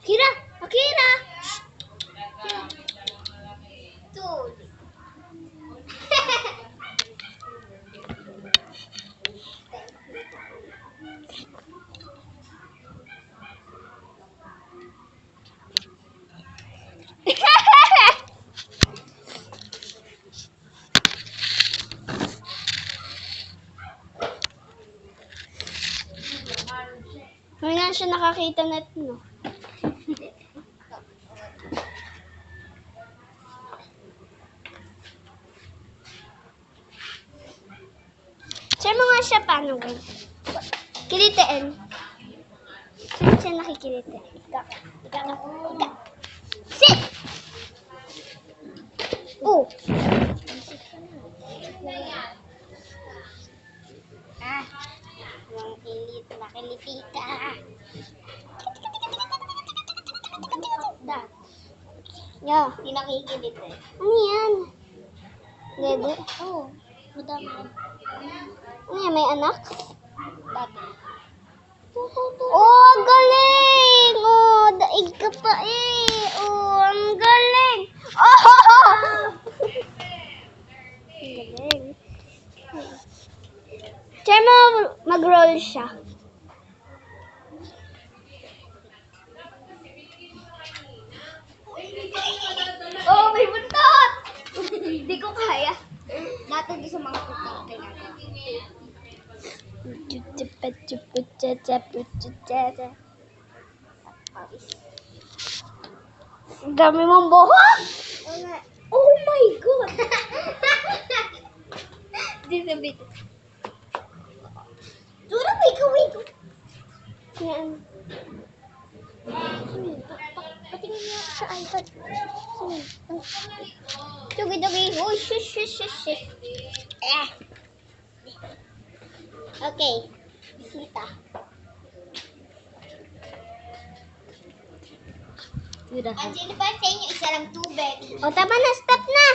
Akira! Akira! Dude. Ngayon na siya nakakita na ito, no? Saan mo nga siya paano gawin? Kilitiin. Saan siya nakikiliti? Ika. Sit! Oh! Ah! Yung kilit, nakiliti ka. Yeah. Hindi nakikilit eh. Ano yan? Dede? Oo. Madami. Ano yan? May anak? Dati. Oh, ang galing! Oh, daig ka pa eh. Oh, ang galing! Oh! Ang galing. Try mo mag-roll siya. Oh, may buntot! Hindi ko kaya. Natin doon sa mga buntot kailangan. Ang dami mong buhok! Oh my God! Di sabi ito. Surang wiko. Yan. Patingin niya sa iPad. Tugi-tugi. Oh, shush. Okay. Bisita. Andiyan na ba sa inyo? Isa lang tubig. O, tama na. Stop na.